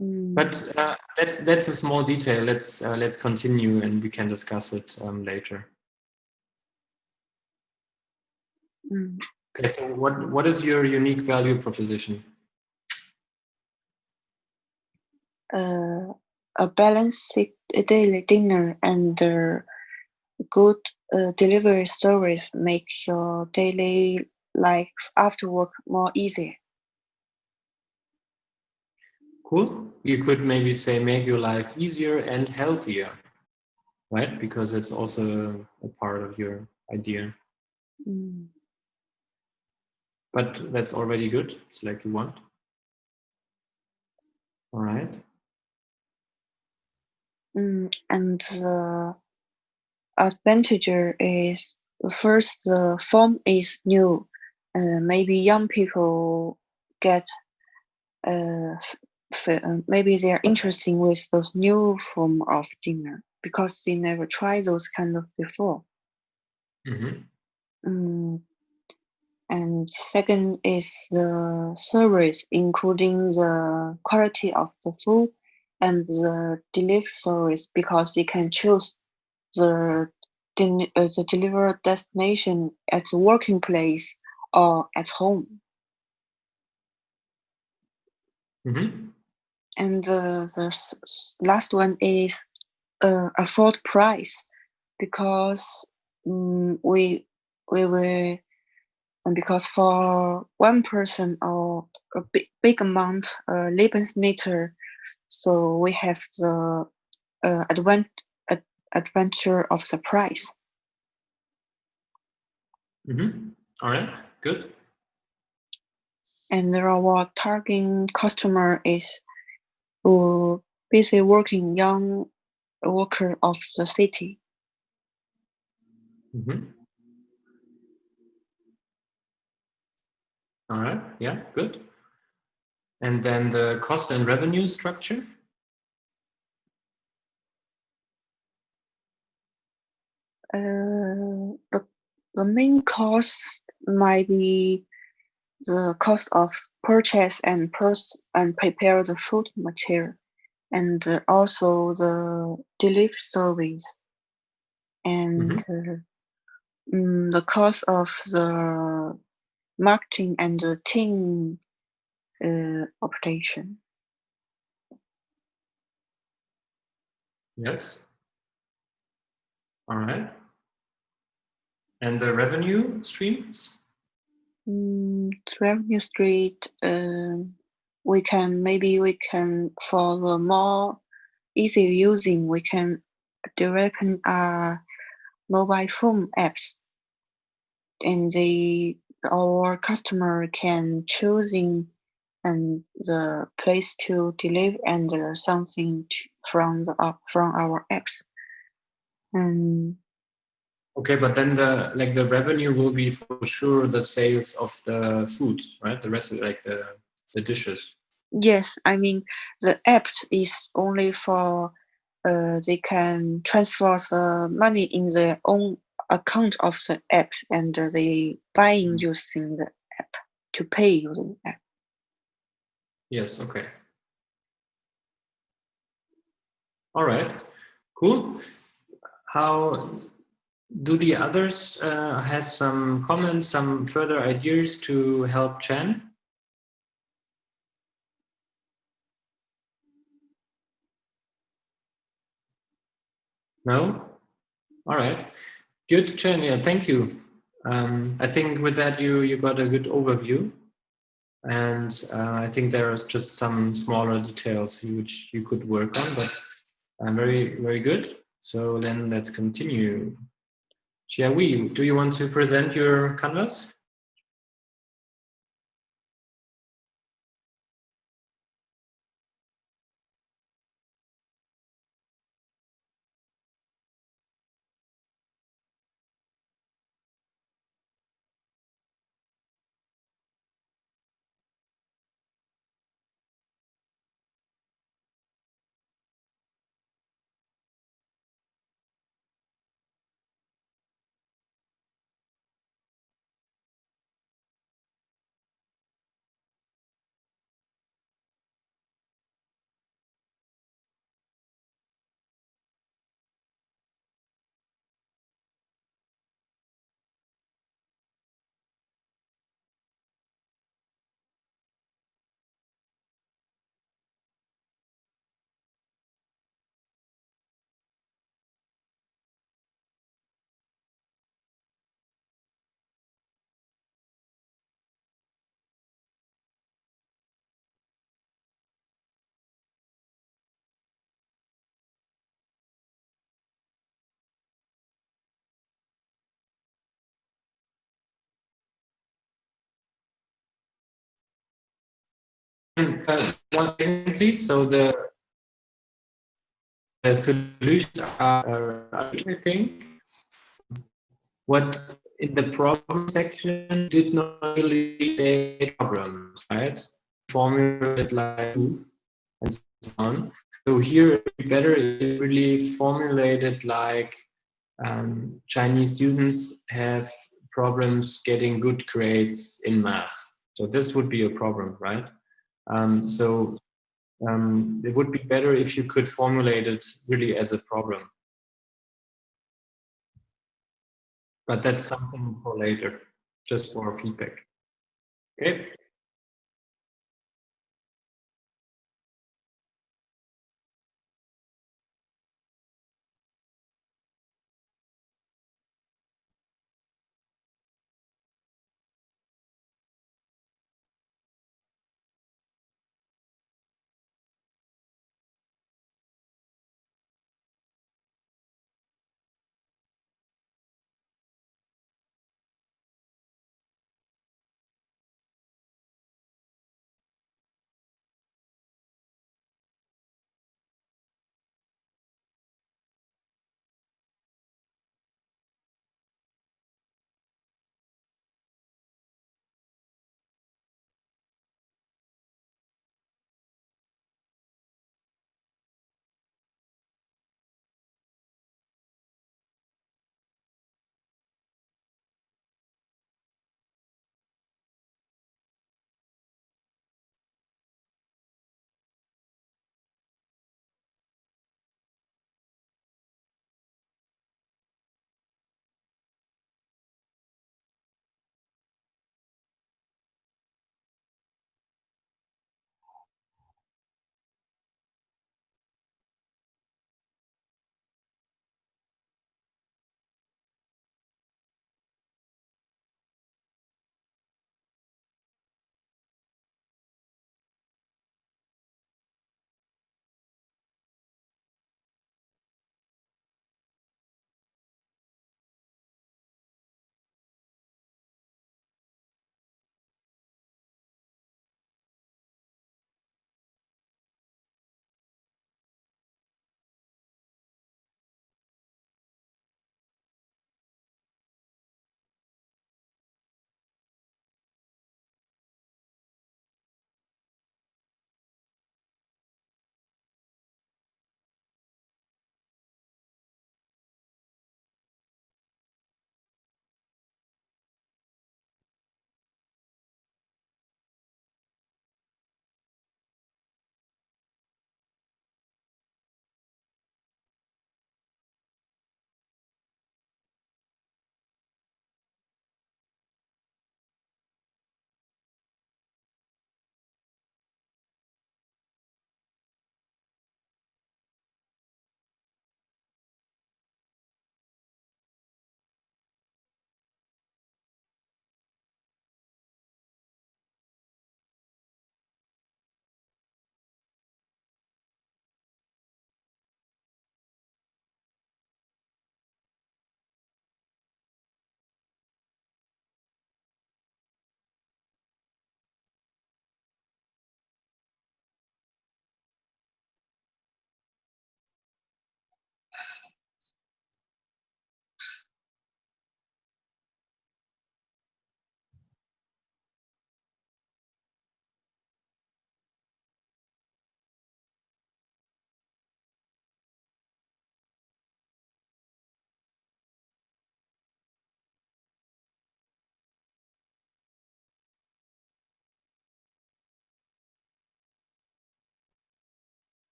Mm, But that's a small detail. Let's continue, and we can discuss it later. mm. Okay. So what is your unique value proposition? A balanced daily dinner and good delivery service make your daily life after work more easy. Cool. You could maybe say make your life easier and healthier, right? Because it's also a part of your idea. Mm. But that's already good. It's like you want. All right. And the advantage is first the form is new. Maybe young people get maybe they are interested with those new form of dinner because they never tried those kind of before. Mm-hmm. And second is the service, including the quality of the food and the delivery service, because they can choose the the delivery destination at the working place or at home. Mm-hmm. And last one is afford price, because we will, and because for one person or a big amount Lebensmeter, so we have the adventure of the price. Mm-hmm. All right. Good. And our targeting customer is busy working young worker of the city. Mm-hmm. All right. Yeah. Good. And then the cost and revenue structure. The main cost might be the cost of purchase and prepare the food material, and also the delivery service, and the cost of the marketing and the team operation. Yes. All right. And the revenue streams. Revenue street, we can for the more easy using, we can develop mobile phone apps, and our customer can choosing and the place to deliver and something from our apps. And Okay, but then the revenue will be for sure the sales of the foods, right? The rest of the dishes. yes, I mean the app is only for they can transfer the money in their own account of the app, and they buying using the app to pay using the app. Yes. Okay. All right. Cool. How do the others has some comments, some further ideas to help Chan? No? All right. Good, Chen. Yeah, thank you. I think with that you got a good overview, and I think there are just some smaller details which you could work on, but very very good. So then let's continue. Shall we? Do you want to present your canvas? one thing, please. So the solutions are, I think, what in the problem section did not really state problems, right? Formulated like and so on. So here it'd be better if you really formulated like Chinese students have problems getting good grades in math. So this would be a problem, right? It would be better if you could formulate it really as a problem. But that's something for later, just for feedback. Okay.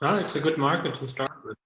Oh, it's a good market to start with.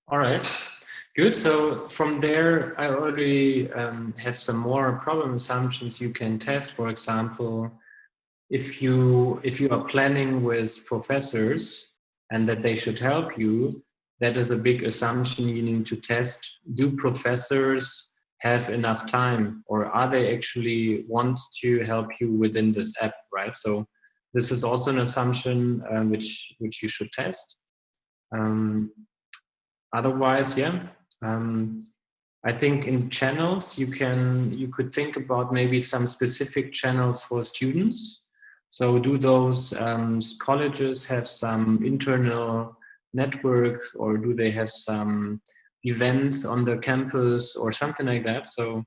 All right, good. So from there, I already have some more problem assumptions you can test. For example, if you are planning with professors and that they should help you, that is a big assumption you need to test. Do professors have enough time, or are they actually want to help you within this app, right? So this is also an assumption which you should test. Otherwise, yeah, I think in channels you could think about maybe some specific channels for students. So do those colleges have some internal networks, or do they have some events on the campus or something like that? So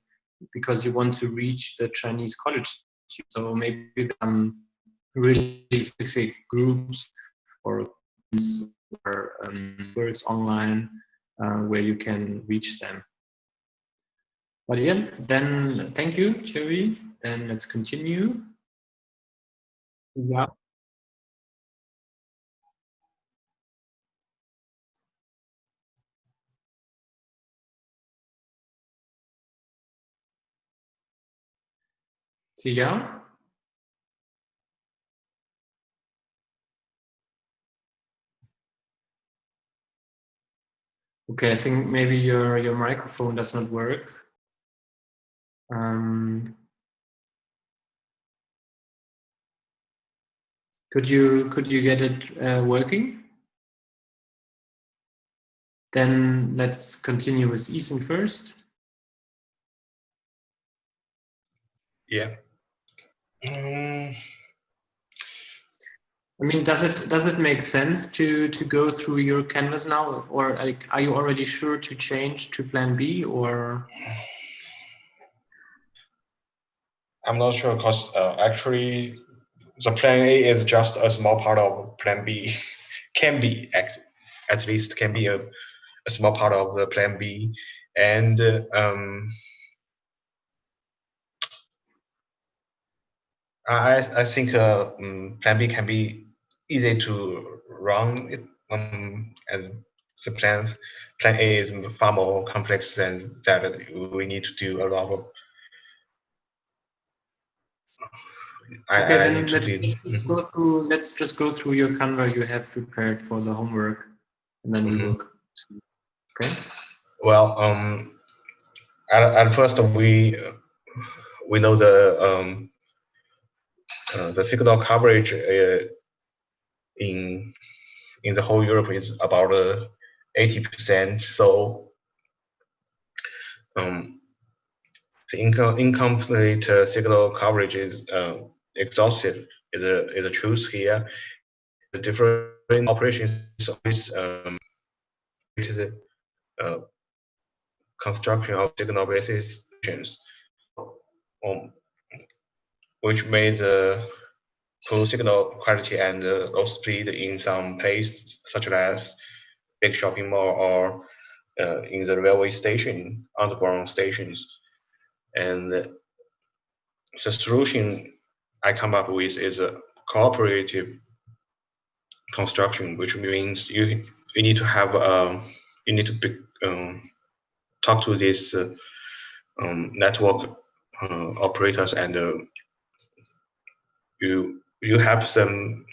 because you want to reach the Chinese college students, so maybe really specific groups or networks online where you can reach them. But yeah, then thank you, Cherry. Then let's continue. Yeah. So yeah. Okay, I think maybe your microphone does not work. Could you get it working? Then let's continue with Ethan first. Yeah. I mean, does it make sense to go through your canvas now, or like, are you already sure to change to Plan B, or? I'm not sure because actually the Plan A is just a small part of Plan B. Can be at least can be a small part of the Plan B, and I think Plan B can be easy to run it, and the Plan A is far more complex than that. We need to do a lot of. Okay, then let's just go through your Canva you have prepared for the homework, and then we will. Okay. Well, at first we know the signal coverage in the whole Europe is about 80%. So the incomplete signal coverage is exhaustive. Is a truth here. The different operations is always construction of signal-based solutions, which made the poor signal quality and low speed in some places, such as big shopping mall or in the railway station, underground stations. And the solution I come up with is a cooperative construction, which means you need to have you need to talk to these network operators, and you have some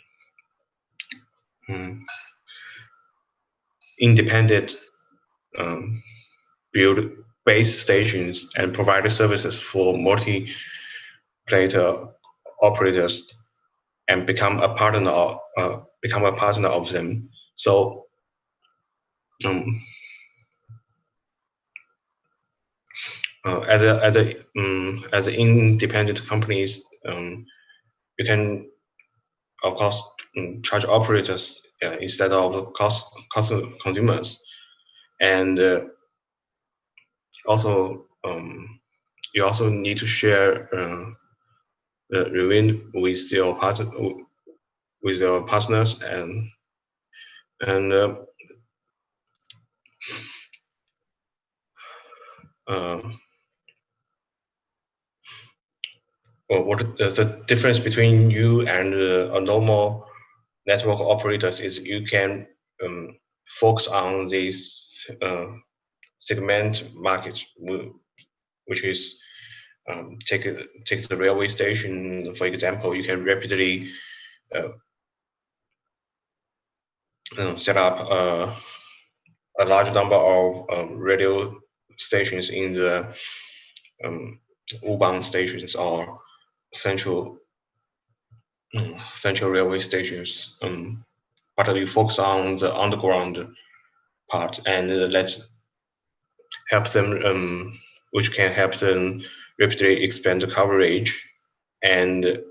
independent build base stations and provide services for multi-player operators, and become a partner of them. So as independent companies, you can of course charge operators instead of consumers, and also you also need to share the revenue with your partners, and what the difference between you and a normal network operators is you can focus on this segment market, which is take the railway station, for example. You can rapidly set up a large number of radio stations in the U-Bahn stations or central railway stations. But you focus on the underground part, and let's help them, which can help them rapidly expand the coverage. And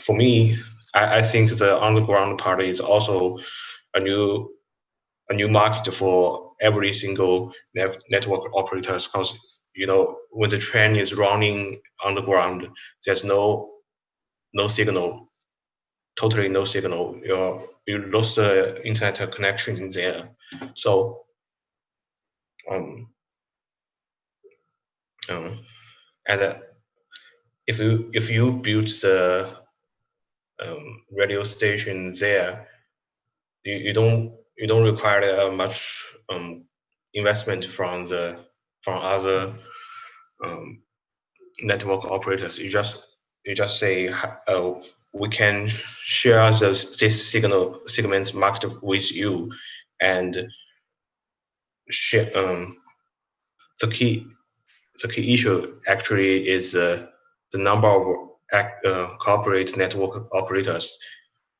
for me, I think the underground part is also a new market for every single network operators, because when the train is running underground, there's no signal, totally no signal. You lost the internet connection in there. So and if you build the radio station there, you don't require much investment from other network operators. You just say, we can share this segment market with you, and share. The key issue actually is the number of corporate network operators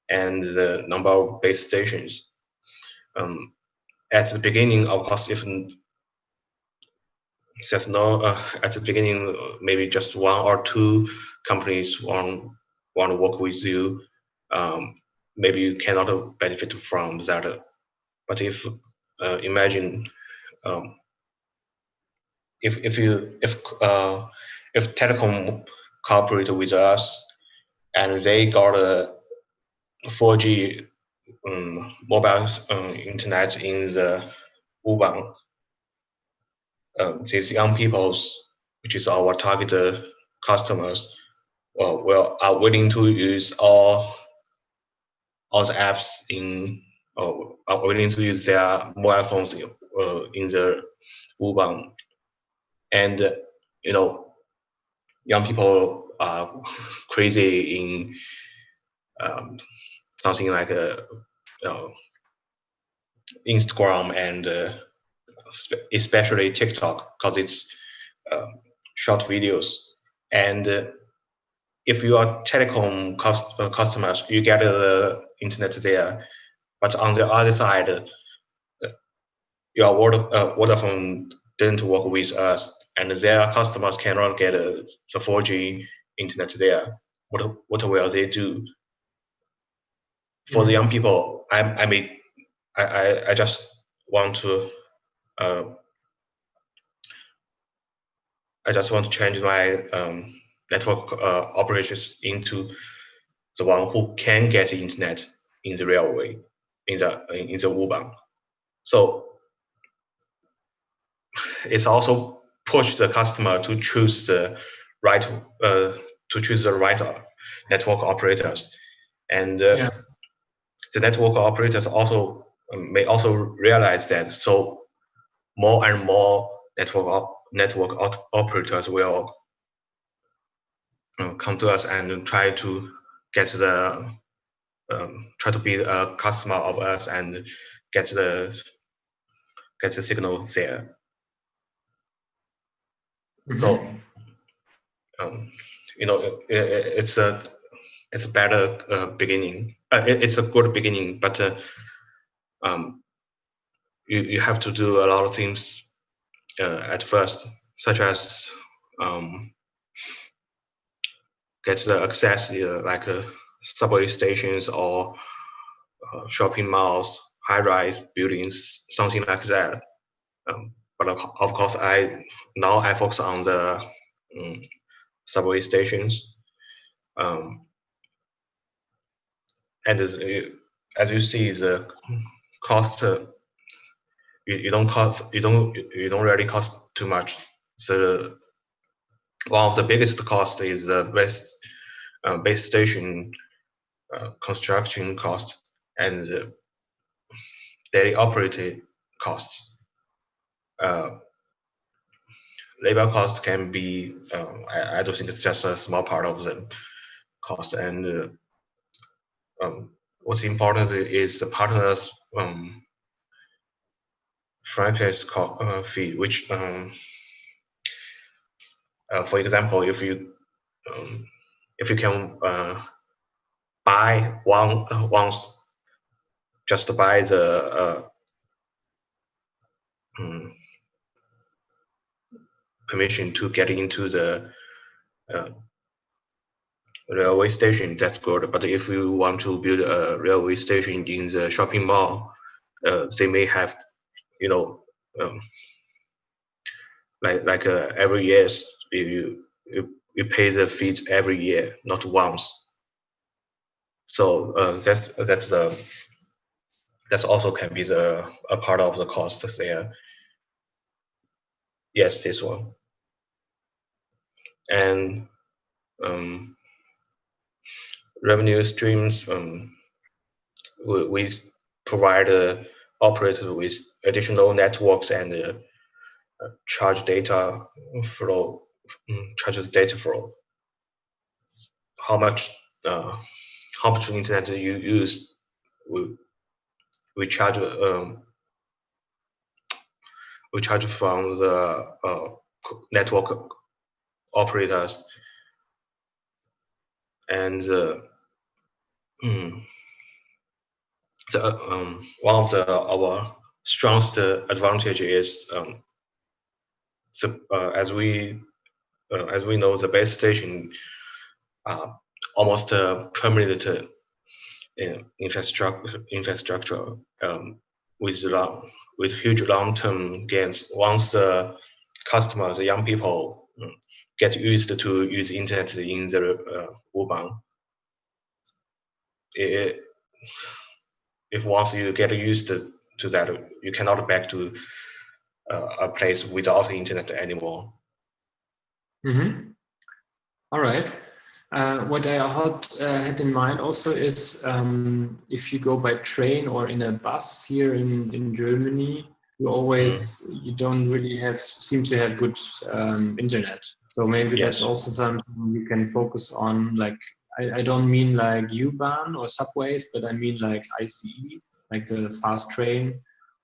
and the number of base stations. At the beginning, of course, if there's no at the beginning, maybe just one or two companies want to work with you, maybe you cannot benefit from that. But if imagine if telecom cooperate with us and they got a 4G mobile internet in the U-Bahn, these young peoples, which is our target customers, are willing to use all the apps are willing to use their mobile phones in the U-Bahn. And young people are crazy in something like Instagram and especially TikTok, because it's short videos. And if you are telecom customers, you get the internet there, but on the other side, your Vodafone didn't work with us, and their customers cannot get the 4G internet there. What will they do? For the young people, I just want to change my network operations into the one who can get the internet in the railway, in the U-Bahn. So it's also push the customer to choose the right network operators, and the network operators also may also realize that. So more and more network operators will come to us and try to get try to be a customer of us and get the signal there. So it's a better beginning. It's a good beginning, but you have to do a lot of things at first, such as get the access, like subway stations or shopping malls, high-rise buildings, something like that. But of course, I focus on the subway stations, and as you see, the cost you don't really cost too much. So one of the biggest cost is the base station construction cost, and daily operating costs. Labor costs can be, I don't think it's just a small part of the cost. And what's important is the partners' franchise fee, which, for example, if you can buy once, just buy the permission to get into the railway station, that's good. But if you want to build a railway station in the shopping mall, they may have, like every year you pay the fees every year, not once. So that's also can be a part of the cost there. Yes, this one. And revenue streams, we provide operators with additional networks and charge data flow. How much internet you use, we charge from the network operators. And one of our strongest advantage is as we know, the base station almost permanent infrastructure with huge long-term gains. Once the customers, the young people, get used to use internet in the Wubang, if once you get used to that, you cannot back to a place without internet anymore. Mm-hmm. All right. What I had in mind also is if you go by train or in a bus here in Germany, you don't really seem to have good internet. So maybe that's also something you can focus on. Like I don't mean like U-Bahn or subways, but I mean like ICE, like the fast train,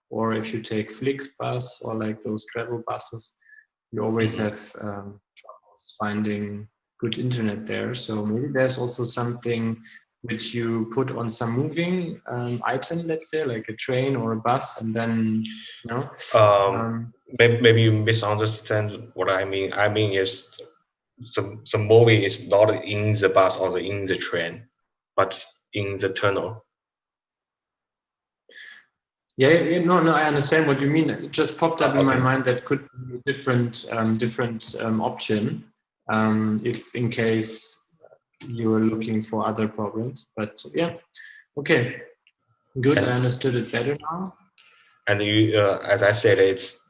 or if you take Flixbus or like those travel buses, you always have troubles finding good internet there. So maybe there's also something which you put on some moving item, let's say, like a train or a bus, and then maybe you misunderstand what I mean. I mean is the movie is not in the bus or in the train, but in the tunnel. Yeah, no, I understand what you mean. It just popped up in my mind that could be a different option if in case you were looking for other problems. But yeah, okay, good. I understood it better now. And you, as I said, it's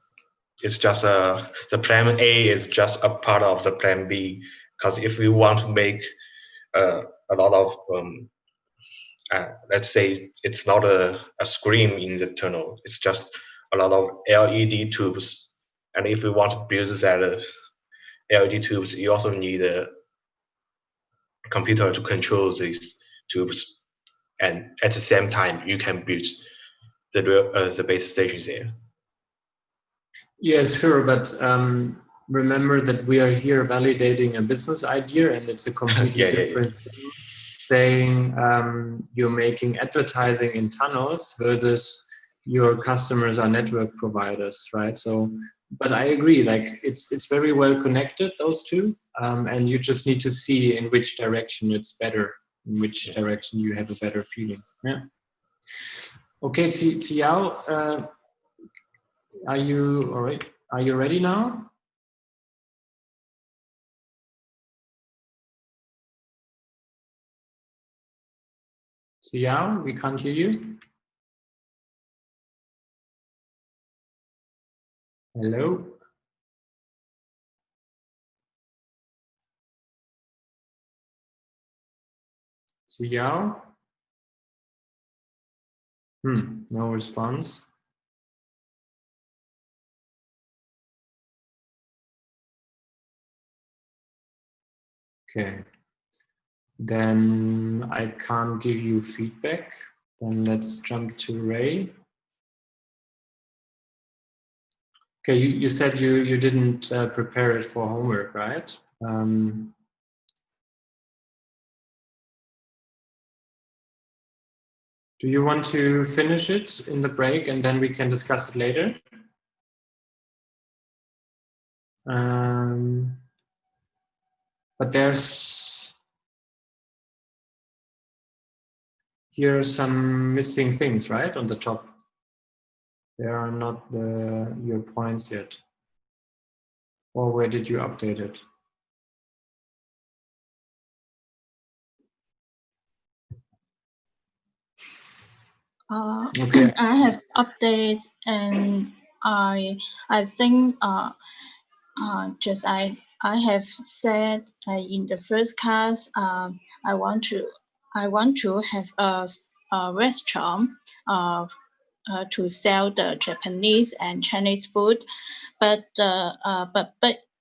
just the plan A is just a part of the plan B, because if we want to make a lot of let's say it's not a screen in the tunnel, it's just a lot of LED tubes. And if we want to build that LED tubes, you also need a computer to control these tubes. And at the same time, you can build the base stations there. Yes, sure. But remember that we are here validating a business idea, and it's a completely different thing. Saying you're making advertising in tunnels versus your customers are network providers, right? So, but I agree, like it's very well connected, those two, and you just need to see in which direction it's better, in which direction you have a better feeling. Yeah. Okay, Xiao, are you all right? Are you ready now? Xiao, we can't hear you. Hello? Xiao? No response. Okay. Then I can't give you feedback. Then let's jump to Ray. Okay, you said you didn't prepare it for homework, right? Do you want to finish it in the break and then we can discuss it later? But here are some missing things, right, on the top. There are not your points yet. Or where did you update it? Okay. I have updates, and I think just I have said in the first class I want to have a restaurant to sell the Japanese and Chinese food, but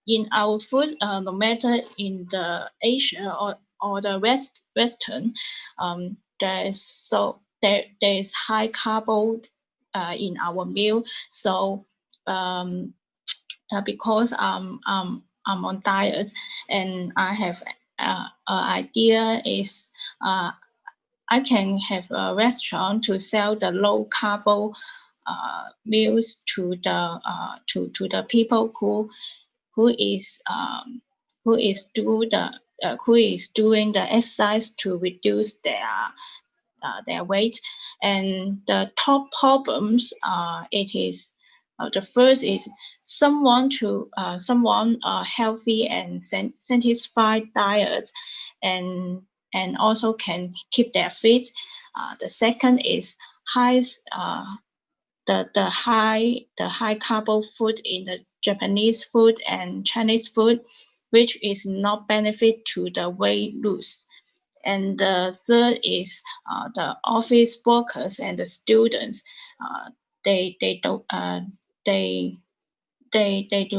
in our food, no matter in the Asia or the Western, there is high carb in our meal. So because I'm on diet, and I have an idea is I can have a restaurant to sell the low carb meals to the people who is doing the exercise to reduce their weight. And the top problems it is the first is someone healthy and satisfied diet and also can keep their fit. The second is the high carb food in the Japanese food and Chinese food, which is not benefit to the weight loss. And the third is the office workers and the students. They do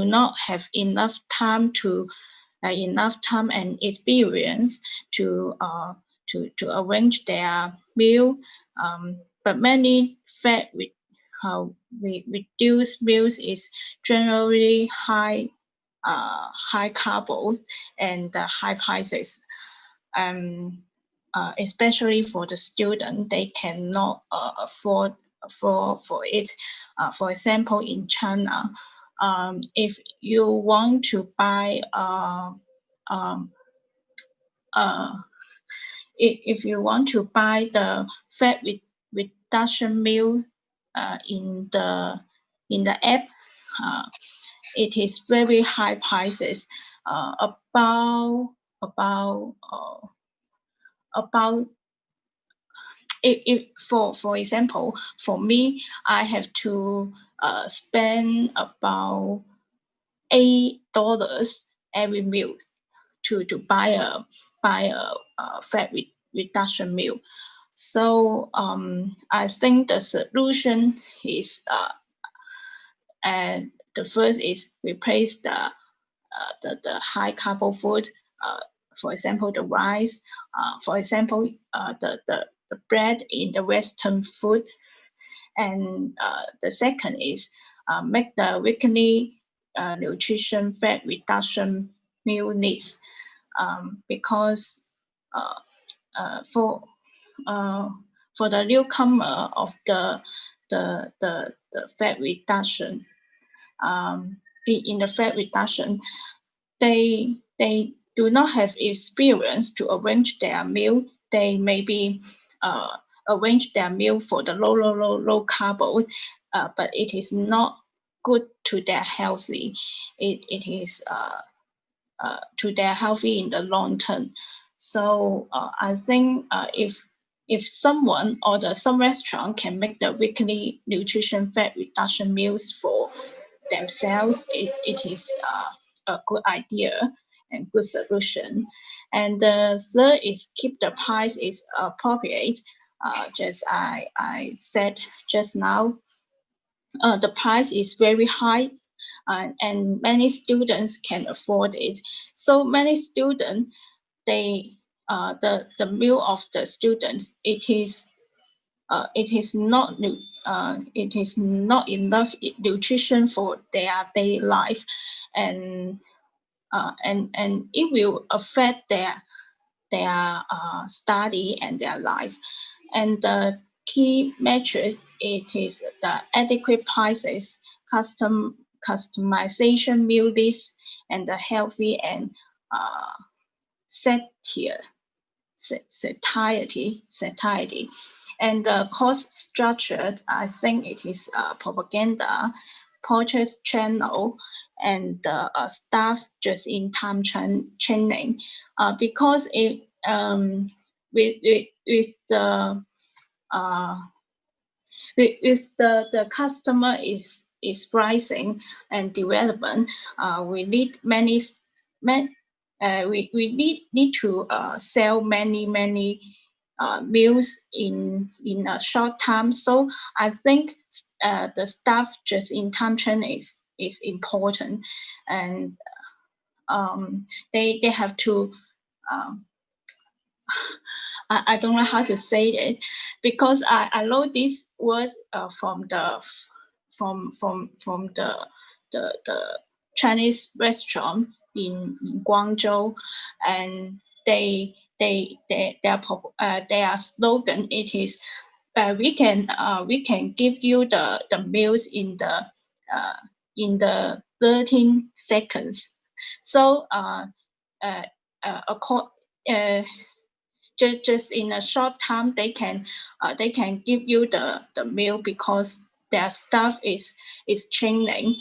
not have enough time and experience to arrange their meal. But many fat reduced meals is generally high carb and high prices. Especially for the student, they cannot afford for it. For example, in China, if you want to buy if you want to buy the fat reduction meal in the app, it is very high prices, about if for example, for me, I have to spend about $8 every meal to buy a fat reduction meal. So I think the solution is and the first is replace the high carb food, for example, the rice, for example, the bread in the Western food. And the second is make the weekly nutrition fat reduction meal needs, because for the newcomer of the fat reduction, in the fat reduction, they do not have experience to arrange their meal. They maybe arrange their meal for the low carb, but it is not good to their healthy. It is to their healthy in the long term. So I think if someone or some restaurant can make the weekly nutrition fat reduction meals for themselves, it is a good idea and good solution. And the third is keep the price is appropriate. just I said just now, the price is very high, and many students can afford it. So many students, the meal of the students, it is not enough nutrition for their daily life, and it will affect their study and their life. And the key metrics, it is the adequate prices, customization meal lists, and the healthy and satiety. And the cost structure, I think it is propaganda, purchase channel, and staff just-in-time training, because it with the customer is pricing and development, we need we need to sell many meals in a short time. So I think the staff just-in-time training is important, and they have to. I don't know how to say it, because I know this word from the Chinese restaurant in Guangzhou, and their slogan, it is we can give you the meals in the 13 seconds. So just in a short time, they can give you the meal, because their staff is training,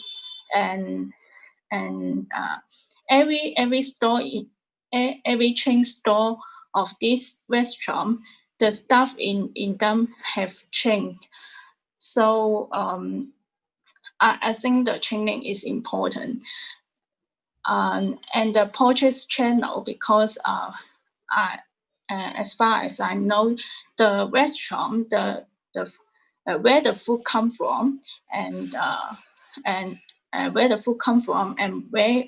and every store, every chain store of this restaurant, the staff in them have trained. So I think the training is important, and the purchase channel, because as far as I know, the restaurant, where the food come from, and where the food come from, and where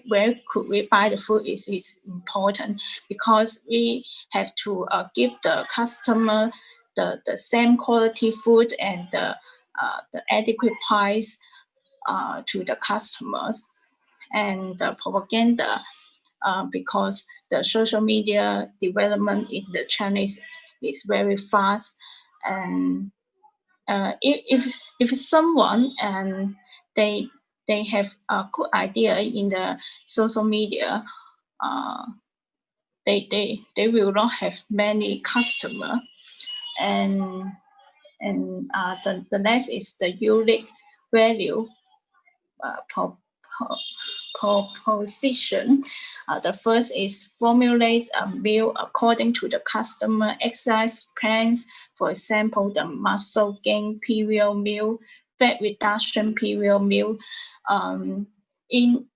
could we buy the food is important, because we have to give the customer the same quality food and the adequate price to the customers. And the propaganda, because the social media development in the Chinese is very fast, and if someone and they have a good idea in the social media, they will not have many customers, and the next is the unique value proposition. The first is formulate a meal according to the customer exercise plans. For example, the muscle gain period meal, fat reduction period meal. In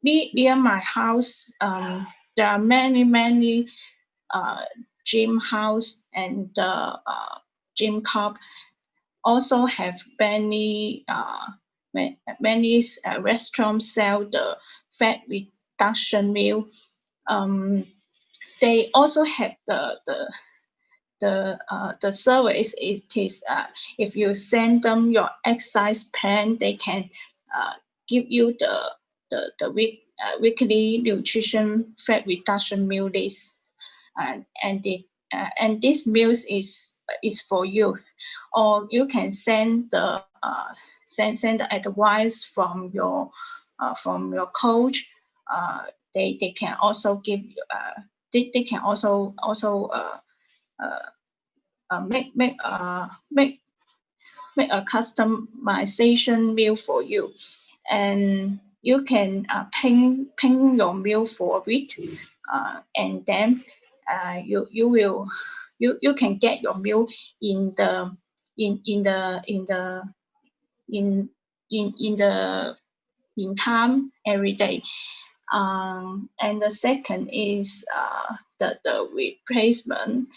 near my house, there are many gym house, and the gym club also have many restaurants sell the fat reduction meal. They also have the service. It is if you send them your exercise plan, they can give you the weekly nutrition fat reduction meal list, and this meals is for you, or you can send the advice from your coach. They can also give they can also make a customization meal for you, and you can ping your meal for a week, and then you can get your meal in time every day. And the second is the replacement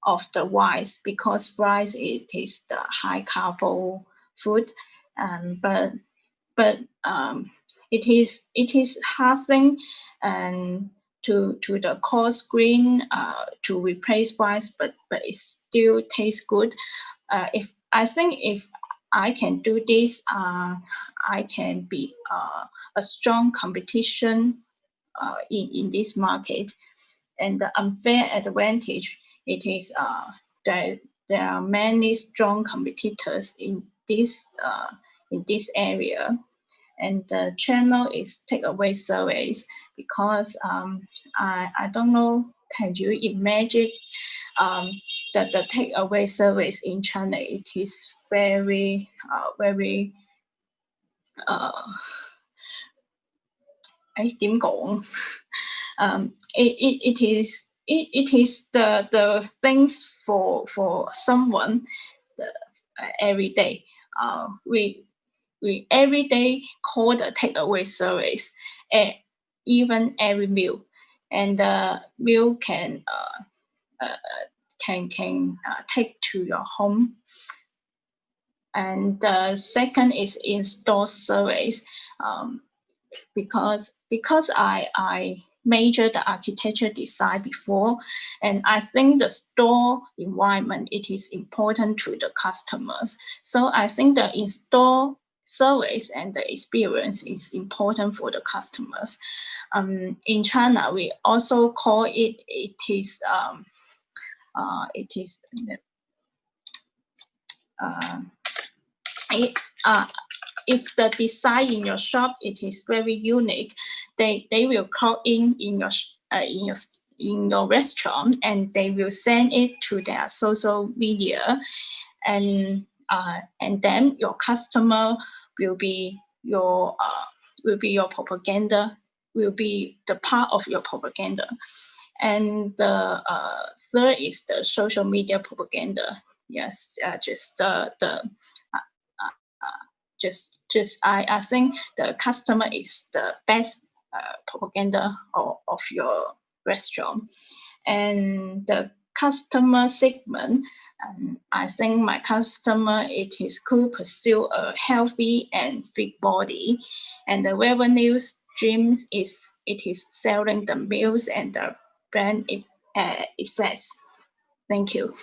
of the rice, because rice it is the high carbo food, but it is having and to the coarse grain to replace rice, but it still tastes good. If I can do this, I can be a strong competition in this market. And the unfair advantage, it is that there are many strong competitors in this area, and the channel is takeaway service, because I don't know, can you imagine that the takeaway service in China, it is very it is the things for someone every day. We every day call the takeaway service, even every meal, and the meal can take to your home. And the second is in-store service, because I majored the architecture design before, and I think the store environment, it is important to the customers. So I think the in-store service and the experience is important for the customers. In China, we also call it if the design in your shop it is very unique, they will call in your restaurant, and they will send it to their social media, and then your customer will be your propaganda, will be the part of your propaganda. And the third is the social media propaganda. Yes, I think the customer is the best propaganda of your restaurant. And the customer segment, I think my customer, it is could pursue a healthy and fit body, and the revenue streams is selling the meals and the brand effects. Thank you.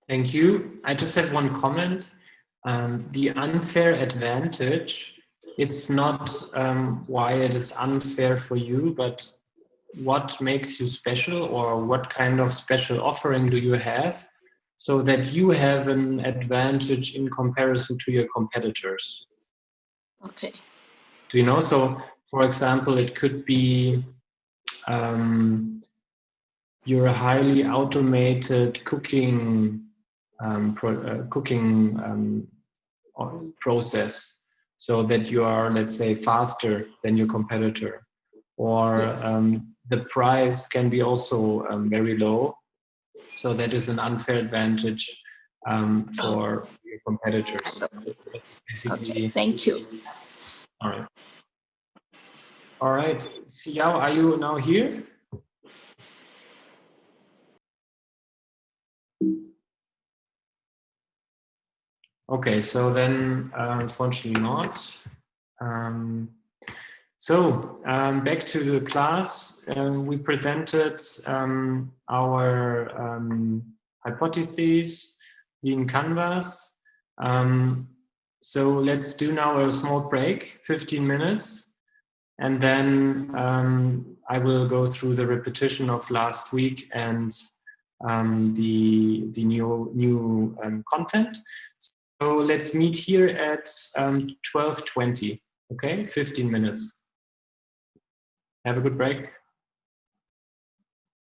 Thank you. I just have one comment. The unfair advantage, it's not why it is unfair for you, but what makes you special, or what kind of special offering do you have so that you have an advantage in comparison to your competitors? Okay. Do you know? So, for example, it could be your highly automated cooking process, so that you are, let's say, faster than your competitor, or the price can be also very low, so that is an unfair advantage for your competitors. Basically, okay, thank you. All right. Xiao, are you now here? Okay, so then unfortunately not. Back to the class. We presented our hypotheses in Canvas. So let's do now a small break, 15 minutes, and then I will go through the repetition of last week and the new content. So let's meet here at 12:20. Okay, 15 minutes. Have a good break.